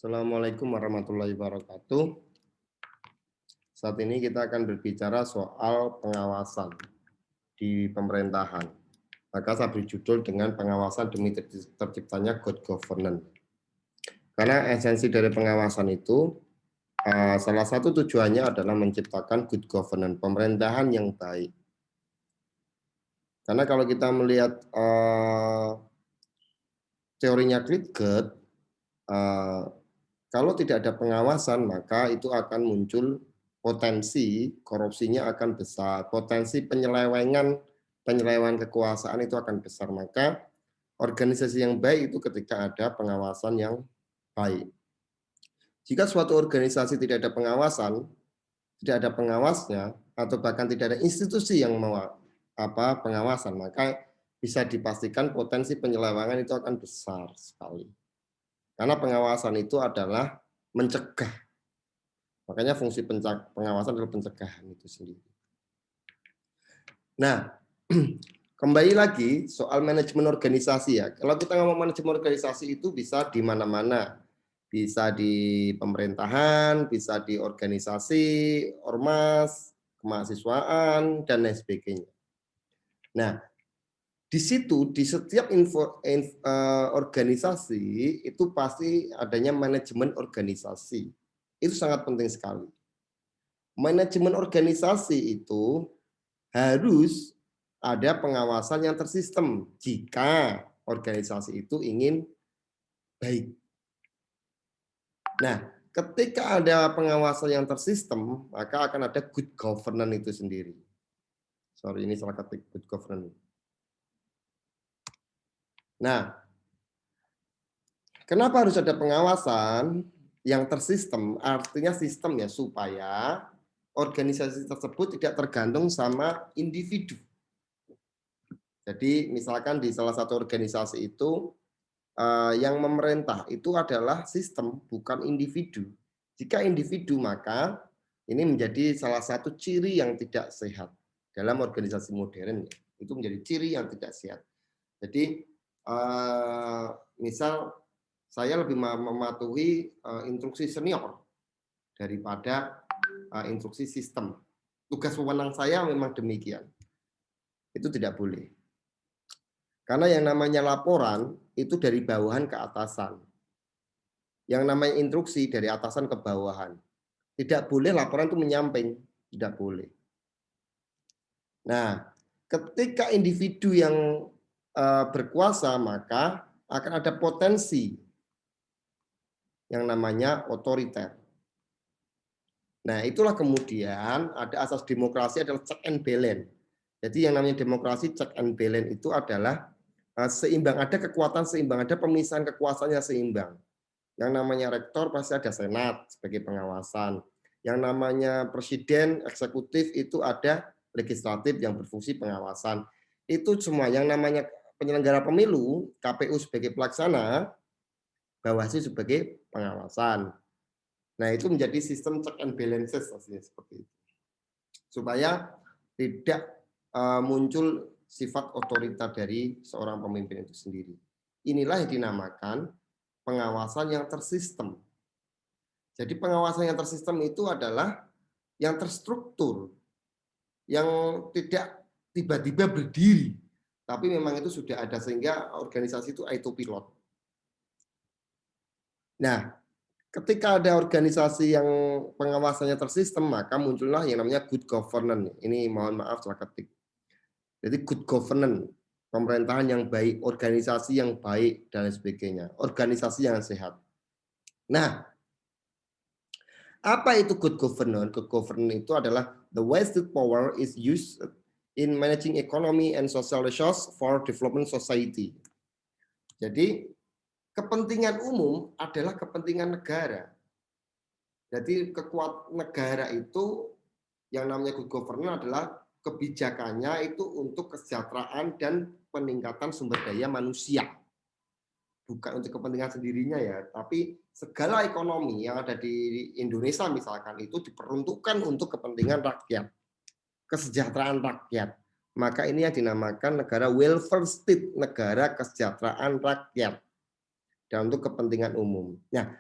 Assalamualaikum warahmatullahi wabarakatuh. Saat ini kita akan berbicara soal pengawasan di pemerintahan. Maka saya beri judul dengan pengawasan demi terciptanya good governance. Karena esensi dari pengawasan itu, salah satu tujuannya adalah menciptakan good governance, pemerintahan yang baik. Karena kalau kita melihat teorinya Klitgert, kalau tidak ada pengawasan, maka itu akan muncul potensi korupsinya akan besar, potensi penyelewengan kekuasaan itu akan besar. Maka organisasi yang baik itu ketika ada pengawasan yang baik. Jika suatu organisasi tidak ada pengawasan, tidak ada pengawasnya, atau bahkan tidak ada institusi yang mau pengawasan, maka bisa dipastikan potensi penyelewengan itu akan besar sekali. Karena pengawasan itu adalah mencegah. Makanya fungsi pengawasan adalah pencegahan itu sendiri. Nah, kembali lagi soal manajemen organisasi ya. Kalau kita ngomong manajemen organisasi itu bisa di mana-mana. Bisa di pemerintahan, bisa di organisasi, ormas, kemahasiswaan, dan lain sebagainya. Nah, di situ, di setiap organisasi, itu pasti adanya manajemen organisasi. Itu sangat penting sekali. Manajemen organisasi itu harus ada pengawasan yang tersistem jika organisasi itu ingin baik. Nah, ketika ada pengawasan yang tersistem, maka akan ada good governance itu sendiri. Sorry, ini salah ketik good governance. Nah, kenapa harus ada pengawasan yang tersistem? Artinya sistem ya, supaya organisasi tersebut tidak tergantung sama individu. Jadi misalkan di salah satu organisasi itu yang memerintah itu adalah sistem, bukan individu. Jika individu, maka ini menjadi salah satu ciri yang tidak sehat dalam organisasi modern. Itu menjadi ciri yang tidak sehat. Jadi misal saya lebih mematuhi instruksi senior daripada instruksi sistem. Tugas wewenang saya memang demikian. Itu tidak boleh. Karena yang namanya laporan itu dari bawahan ke atasan. Yang namanya instruksi dari atasan ke bawahan. Tidak boleh laporan itu menyamping, tidak boleh. Nah, ketika individu yang berkuasa, maka akan ada potensi yang namanya otoriter. Nah, itulah kemudian ada asas demokrasi adalah check and balance. Jadi yang namanya demokrasi check and balance itu adalah seimbang, ada kekuatan seimbang, ada pemisahan kekuasaannya seimbang. Yang namanya rektor pasti ada senat sebagai pengawasan. Yang namanya presiden, eksekutif itu ada legislatif yang berfungsi pengawasan. Itu semua yang namanya penyelenggara pemilu, KPU sebagai pelaksana, Bawaslu sebagai pengawasan. Nah, itu menjadi sistem check and balances seperti itu. Supaya tidak muncul sifat otoriter dari seorang pemimpin itu sendiri. Inilah yang dinamakan pengawasan yang tersistem. Jadi pengawasan yang tersistem itu adalah yang terstruktur, yang tidak tiba-tiba berdiri, tapi memang itu sudah ada sehingga organisasi itu autopilot. Nah, ketika ada organisasi yang pengawasannya tersistem, maka muncullah yang namanya good governance. Ini mohon maaf salah ketik. Jadi good governance, pemerintahan yang baik, organisasi yang baik, dan sebagainya. Organisasi yang sehat. Nah, apa itu good governance? Good governance itu adalah the wasted power is used in managing economy and social resource for development society. Jadi, kepentingan umum adalah kepentingan negara. Jadi, negara itu yang namanya good governance adalah kebijakannya itu untuk kesejahteraan dan peningkatan sumber daya manusia. Bukan untuk kepentingan sendirinya ya, tapi segala ekonomi yang ada di Indonesia misalkan itu diperuntukkan untuk kepentingan rakyat, kesejahteraan rakyat. Maka ini yang dinamakan negara welfare state, negara kesejahteraan rakyat dan untuk kepentingan umum. Nah,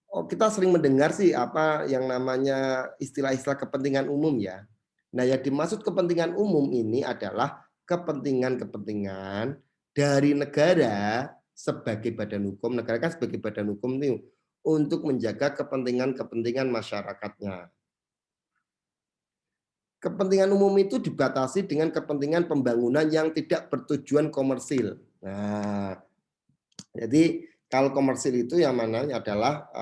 Oh, kita sering mendengar sih apa yang namanya istilah-istilah kepentingan umum ya. Nah, yang dimaksud kepentingan umum ini adalah kepentingan-kepentingan dari negara sebagai badan hukum. Negara kan sebagai badan hukum nih untuk menjaga kepentingan-kepentingan masyarakatnya. Kepentingan umum itu dibatasi dengan kepentingan pembangunan yang tidak bertujuan komersil. Nah, jadi kalau komersil itu yang mana adalah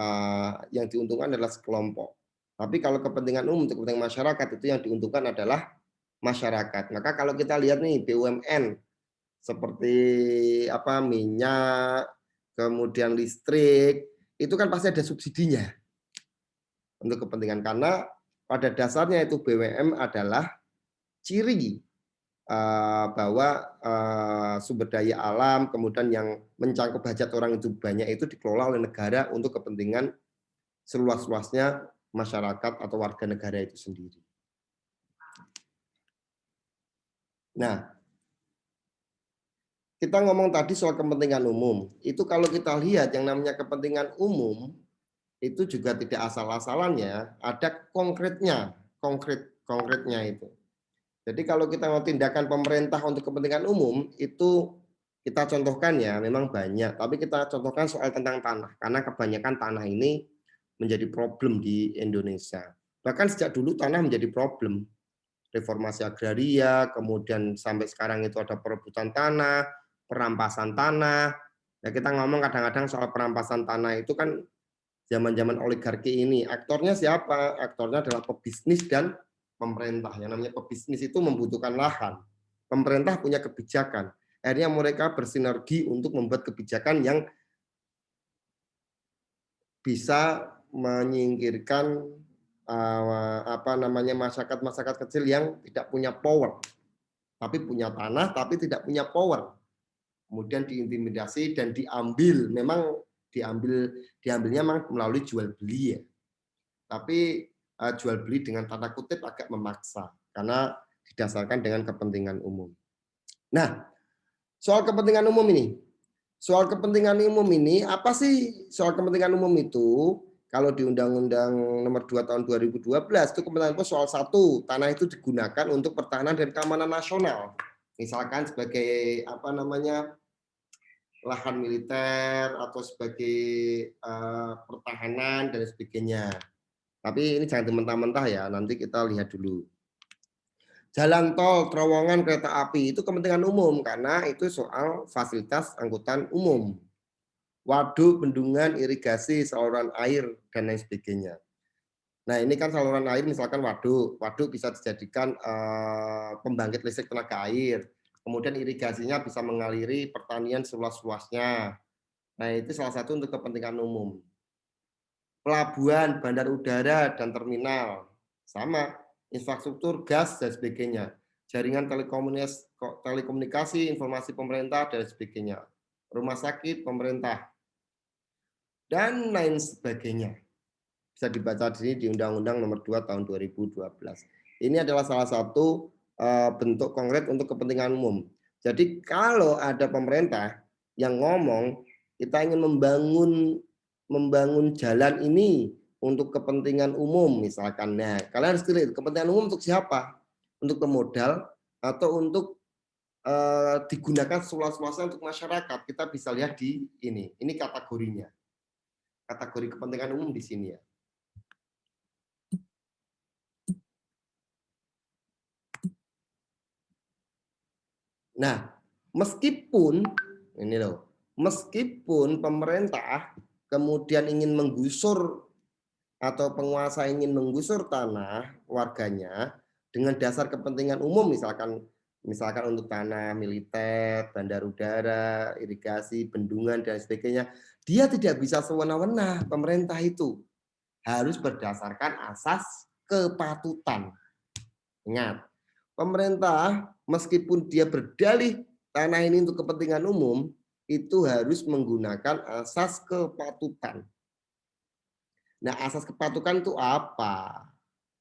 yang diuntungkan adalah sekelompok. Tapi kalau kepentingan umum untuk kepentingan masyarakat itu yang diuntungkan adalah masyarakat. Maka kalau kita lihat nih BUMN seperti apa minyak, kemudian listrik, itu kan pasti ada subsidinya untuk kepentingan karena pada dasarnya itu BUMN adalah ciri bahwa sumber daya alam kemudian yang mencangkup hajat orang itu banyak itu dikelola oleh negara untuk kepentingan seluas-luasnya masyarakat atau warga negara itu sendiri. Nah, kita ngomong tadi soal kepentingan umum. Itu kalau kita lihat yang namanya kepentingan umum itu juga tidak asal-asalannya, ada konkretnya itu. Jadi kalau kita mau tindakan pemerintah untuk kepentingan umum itu kita contohkan ya, memang banyak. Tapi kita contohkan soal tentang tanah, karena kebanyakan tanah ini menjadi problem di Indonesia. Bahkan sejak dulu tanah menjadi problem. Reformasi agraria, kemudian sampai sekarang itu ada perebutan tanah, perampasan tanah. Ya kita ngomong kadang-kadang soal perampasan tanah itu kan zaman-zaman oligarki ini. Aktornya siapa? Aktornya adalah pebisnis dan pemerintah. Yang namanya pebisnis itu membutuhkan lahan. Pemerintah punya kebijakan. Akhirnya mereka bersinergi untuk membuat kebijakan yang bisa menyingkirkan masyarakat kecil yang tidak punya power, tapi punya tanah, tapi tidak punya power. Kemudian diintimidasi dan diambil. Memang diambilnya memang melalui jual beli ya. Tapi jual beli dengan tanda kutip agak memaksa karena didasarkan dengan kepentingan umum. Nah, soal kepentingan umum ini. Soal kepentingan umum ini, apa sih soal kepentingan umum itu? Kalau di Undang-Undang Nomor 2 Tahun 2012 itu kepentingan umum soal satu, tanah itu digunakan untuk pertahanan dan keamanan nasional. Misalkan sebagai apa namanya lahan militer atau sebagai pertahanan dan sebagainya. Tapi ini jangan mentah-mentah ya, nanti kita lihat dulu. Jalan tol, terowongan, kereta api itu kepentingan umum karena itu soal fasilitas angkutan umum. Waduk, bendungan, irigasi, saluran air, dan lain sebagainya. Nah ini kan saluran air misalkan waduk. Waduk bisa dijadikan pembangkit listrik tenaga air. Kemudian irigasinya bisa mengaliri pertanian seluas-luasnya. Nah itu salah satu untuk kepentingan umum. Pelabuhan, bandar udara, dan terminal. Sama, infrastruktur, gas, dan sebagainya. Jaringan telekomunikasi, informasi pemerintah, dan sebagainya. Rumah sakit, pemerintah, dan lain sebagainya. Bisa dibaca di sini di Undang-Undang Nomor 2 Tahun 2012. Ini adalah salah satu bentuk konkret untuk kepentingan umum. Jadi kalau ada pemerintah yang ngomong kita ingin membangun jalan ini untuk kepentingan umum misalkan. Nah, kalian harus pilih kepentingan umum untuk siapa? Untuk pemodal atau untuk digunakan seluas-luasnya untuk masyarakat. Kita bisa lihat di ini. Ini kategorinya. Kategori kepentingan umum di sini ya. Nah, meskipun ini loh, meskipun pemerintah kemudian ingin menggusur atau penguasa ingin menggusur tanah warganya dengan dasar kepentingan umum misalkan untuk tanah militer, bandar udara, irigasi, bendungan dan sebagainya, dia tidak bisa sewenang-wenang. Pemerintah itu harus berdasarkan asas kepatutan. Ingat, pemerintah meskipun dia berdalih tanah ini untuk kepentingan umum, itu harus menggunakan asas kepatutan. Nah, asas kepatutan itu apa?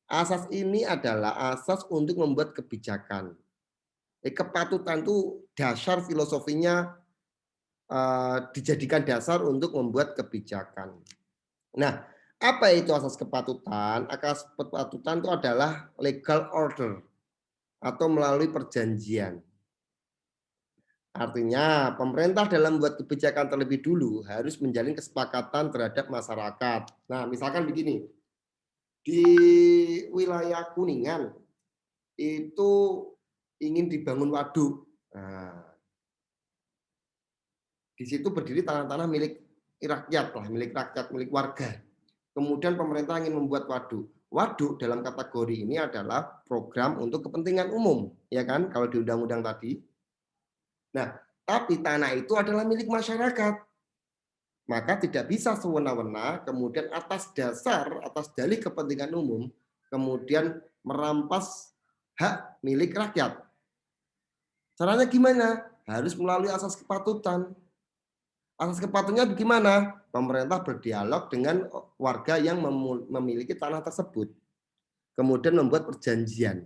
Asas ini adalah asas untuk membuat kebijakan. Kepatutan itu dasar filosofinya dijadikan dasar untuk membuat kebijakan. Nah, apa itu asas kepatutan? Asas kepatutan itu adalah legal order atau melalui perjanjian. Artinya, pemerintah dalam membuat kebijakan terlebih dulu harus menjalin kesepakatan terhadap masyarakat. Nah, misalkan begini, di wilayah Kuningan itu ingin dibangun waduk. Nah, di situ berdiri tanah-tanah milik rakyat lah, milik warga. Kemudian pemerintah ingin membuat waduk. Waduk dalam kategori ini adalah program untuk kepentingan umum, ya kan? Kalau di undang-undang tadi. Nah, tapi tanah itu adalah milik masyarakat. Maka tidak bisa sewenang-wenang kemudian atas dalih kepentingan umum kemudian merampas hak milik rakyat. Caranya gimana? Harus melalui asas kepatutan. Asas kepatutannya bagaimana? Pemerintah berdialog dengan warga yang memiliki tanah tersebut. Kemudian membuat perjanjian.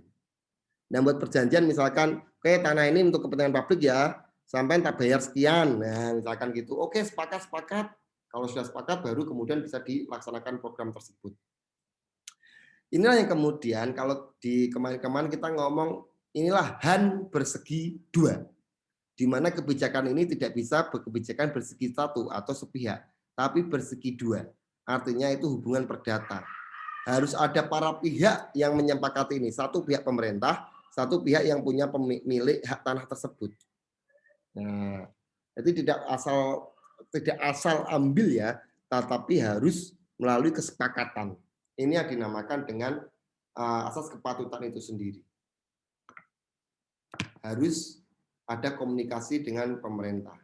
Dan buat perjanjian misalkan, oke tanah ini untuk kepentingan publik ya, sampai tak bayar sekian. Nah, misalkan gitu. Oke, sepakat. Kalau sudah sepakat baru kemudian bisa dilaksanakan program tersebut. Inilah yang kemudian kalau di kemarin-kemarin kita ngomong inilah Han bersegi dua. Di mana kebijakan ini tidak bisa kebijakan bersegi satu atau sepihak, tapi bersegi dua. Artinya itu hubungan perdata. Harus ada para pihak yang menyepakati ini. Satu pihak pemerintah, satu pihak yang punya pemilik hak tanah tersebut. Nah, jadi tidak asal ambil ya, tetapi harus melalui kesepakatan. Ini yang dinamakan dengan asas kepatutan itu sendiri. Harus ada komunikasi dengan pemerintah.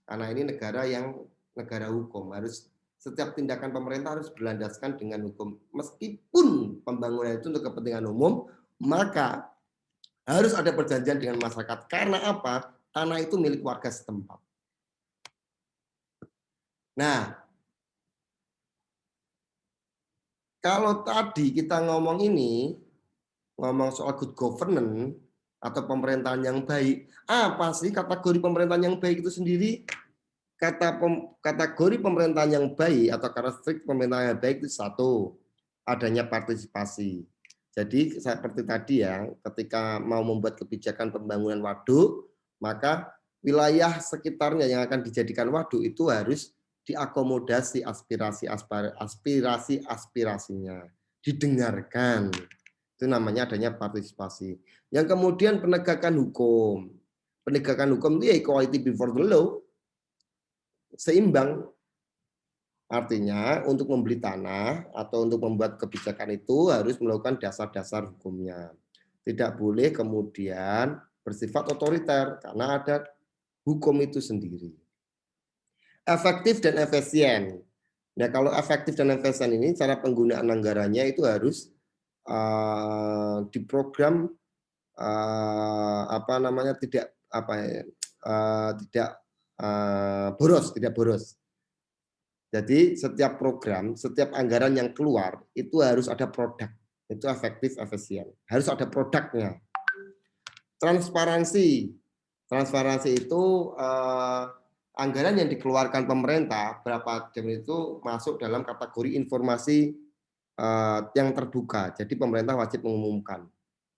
Karena ini negara hukum, harus setiap tindakan pemerintah harus berlandaskan dengan hukum. Meskipun pembangunan itu untuk kepentingan umum, maka harus ada perjanjian dengan masyarakat. Karena apa? Tanah itu milik warga setempat. Nah, kalau tadi kita ngomong soal good governance atau pemerintahan yang baik, apa sih kategori pemerintahan yang baik itu sendiri? Kategori pemerintahan yang baik atau karakteristik pemerintahan yang baik itu satu, adanya partisipasi. Jadi seperti tadi ya, ketika mau membuat kebijakan pembangunan waduk, maka wilayah sekitarnya yang akan dijadikan waduk itu harus diakomodasi aspirasinya, didengarkan. Itu namanya adanya partisipasi. Yang kemudian penegakan hukum. Penegakan hukum itu ya equality before the law, seimbang. Artinya untuk membeli tanah atau untuk membuat kebijakan itu harus melakukan dasar-dasar hukumnya. Tidak boleh kemudian bersifat otoriter karena ada hukum itu sendiri. Efektif dan efisien. Nah, kalau efektif dan efisien ini cara penggunaan anggarannya itu harus diprogram tidak boros. Jadi setiap program, setiap anggaran yang keluar itu harus ada produk. Itu efektif, efisien. Harus ada produknya. Transparansi. Transparansi itu anggaran yang dikeluarkan pemerintah berapa jam itu masuk dalam kategori informasi yang terbuka. Jadi pemerintah wajib mengumumkan.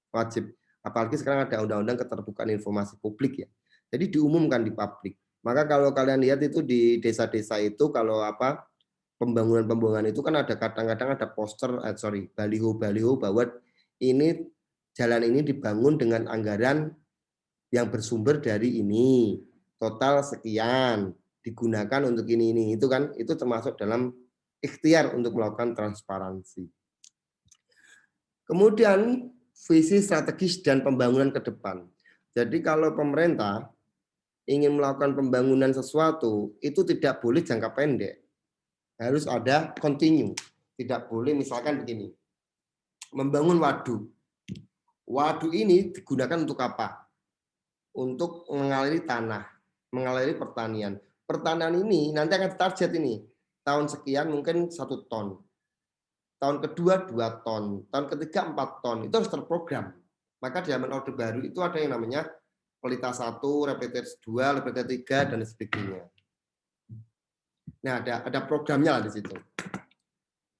Wajib. Apalagi sekarang ada undang-undang keterbukaan informasi publik ya. Jadi diumumkan di publik. Maka kalau kalian lihat itu di desa-desa itu kalau pembangunan itu kan ada kadang-kadang ada poster, baliho-baliho bahwa ini jalan ini dibangun dengan anggaran yang bersumber dari ini, total sekian, digunakan untuk ini itu kan itu termasuk dalam ikhtiar untuk melakukan transparansi. Kemudian visi strategis dan pembangunan ke depan. Jadi kalau pemerintah ingin melakukan pembangunan sesuatu, itu tidak boleh jangka pendek. Harus ada continue. Tidak boleh misalkan begini, membangun waduk. Waduk ini digunakan untuk apa? Untuk mengaliri tanah, mengaliri pertanian. Pertanian ini nanti akan target ini. Tahun sekian mungkin 1 ton. Tahun kedua 2 ton. Tahun ketiga 4 ton. Itu harus terprogram. Maka di zaman Orde Baru itu ada yang namanya Pelita 1, Repetitor 2, Repetitor 3, dan sebagainya. Nah, ada programnya lah di situ.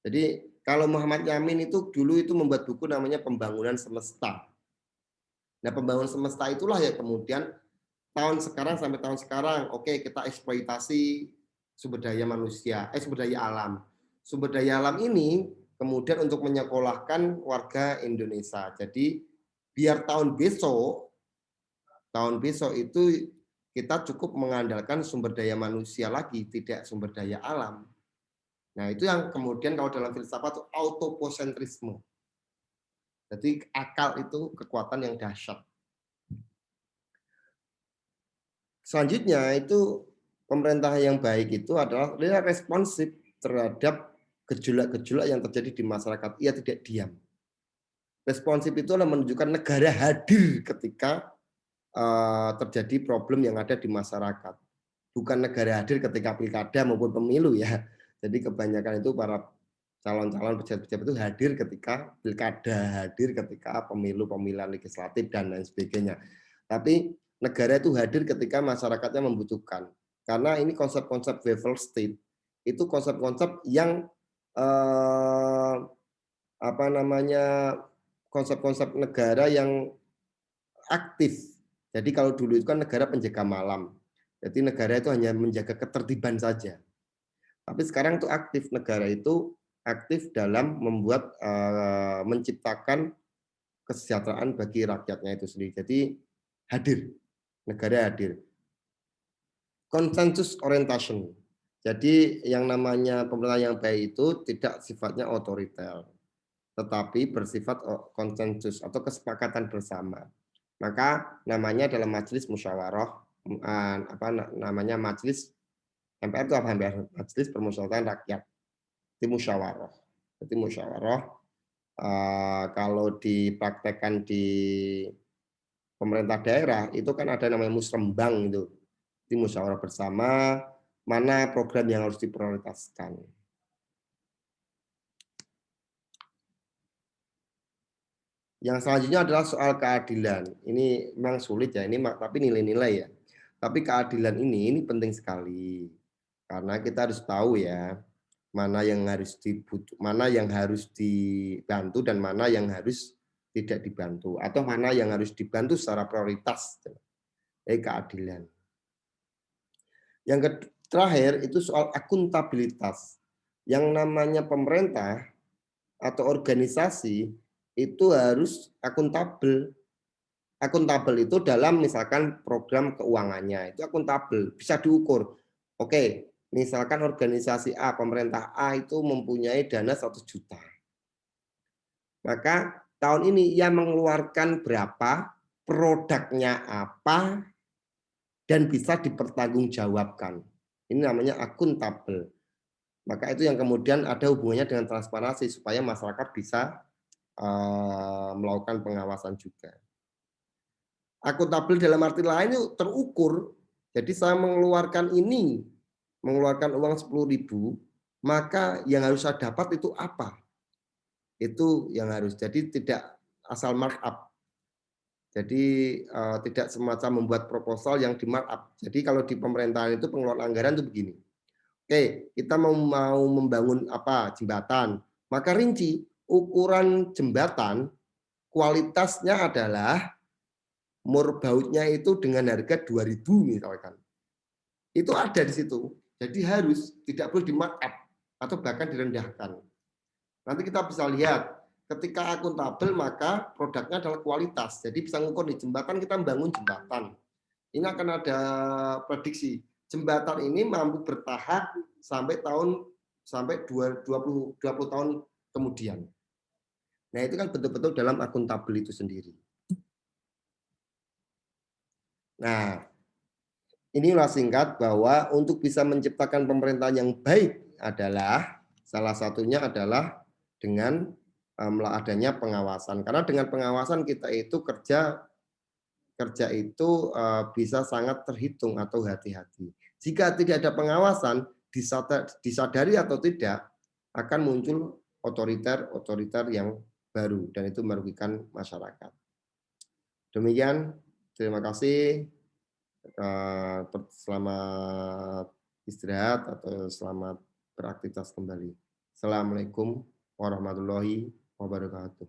Jadi kalau Muhammad Yamin itu dulu itu membuat buku namanya Pembangunan Semesta. Nah, pembangunan semesta itulah ya kemudian tahun sekarang sampai tahun sekarang, oke, kita eksploitasi sumber daya manusia, sumber daya alam. Sumber daya alam ini kemudian untuk menyekolahkan warga Indonesia. Jadi biar tahun besok itu kita cukup mengandalkan sumber daya manusia lagi, tidak sumber daya alam. Nah, itu yang kemudian kalau dalam filsafat itu autoposentrisme. Jadi akal itu kekuatan yang dahsyat. Selanjutnya itu pemerintah yang baik itu adalah dia responsif terhadap gejolak-gejolak yang terjadi di masyarakat. Ia tidak diam. Responsif itu adalah menunjukkan negara hadir ketika terjadi problem yang ada di masyarakat. Bukan negara hadir ketika pilkada maupun pemilu ya. Jadi kebanyakan itu para calon-calon pejabat-pejabat itu hadir ketika pilkada, hadir ketika pemilu, pemilihan legislatif dan lain sebagainya. Tapi negara itu hadir ketika masyarakatnya membutuhkan. Karena ini konsep-konsep welfare state itu konsep-konsep yang apa namanya konsep-konsep negara yang aktif. Jadi kalau dulu itu kan negara penjaga malam. Jadi negara itu hanya menjaga ketertiban saja. Tapi sekarang itu aktif, negara itu aktif dalam membuat menciptakan kesejahteraan bagi rakyatnya itu sendiri. Jadi hadir, negara hadir. Consensus orientation. Jadi yang namanya pemerintah yang baik itu tidak sifatnya otoriter, tetapi bersifat konsensus atau kesepakatan bersama. Maka namanya dalam majelis musyawarah, apa namanya majelis MPR itu apa? Majelis Permusyawaratan Rakyat. Itu musyawarah. Jadi musyawarah kalau dipraktekkan di pemerintah daerah itu kan ada namanya musrembang itu. Di musyawarah bersama mana program yang harus diprioritaskan. Yang selanjutnya adalah soal keadilan. Ini memang sulit ya, ini tapi nilai-nilai ya. Tapi keadilan ini penting sekali. Karena kita harus tahu ya, mana yang harus dibantu dan mana yang harus tidak dibantu atau mana yang harus dibantu secara prioritas. Keadilan. Yang terakhir itu soal akuntabilitas. Yang namanya pemerintah atau organisasi itu harus akuntabel. Akuntabel itu dalam misalkan program keuangannya, itu akuntabel, bisa diukur. Oke, misalkan organisasi A, pemerintah A itu mempunyai dana 100 juta. Maka tahun ini ia mengeluarkan berapa, produknya apa, dan bisa dipertanggungjawabkan. Ini namanya akuntabel. Maka itu yang kemudian ada hubungannya dengan transparansi supaya masyarakat bisa melakukan pengawasan juga. Akuntabel dalam arti lain itu terukur. Jadi saya mengeluarkan uang 10.000, maka yang harus saya dapat itu apa? Itu yang harus. Jadi tidak asal markup. Jadi tidak semacam membuat proposal yang di markup. Jadi kalau di pemerintahan itu pengeluaran anggaran itu begini. Oke, kita mau membangun apa jembatan, maka rinci ukuran jembatan kualitasnya adalah murbautnya itu dengan harga 2.000 misalkan. Itu ada di situ. Jadi harus tidak boleh di markup atau bahkan direndahkan. Nanti kita bisa lihat ketika akuntabel maka produknya adalah kualitas. Jadi bisa ngukur di jembatan kita membangun jembatan. Ini akan ada prediksi. Jembatan ini mampu bertahan sampai 20 tahun kemudian. Nah, itu kan betul-betul dalam akuntabel itu sendiri. Nah, inilah singkat bahwa untuk bisa menciptakan pemerintahan yang baik adalah salah satunya adalah dengan adanya pengawasan. Karena dengan pengawasan kita itu kerja itu bisa sangat terhitung atau hati-hati. Jika tidak ada pengawasan, disadari atau tidak, akan muncul otoriter yang baru dan itu merugikan masyarakat. Demikian, terima kasih. Selamat istirahat atau selamat beraktivitas kembali. Assalamualaikum warahmatullahi wabarakatuh.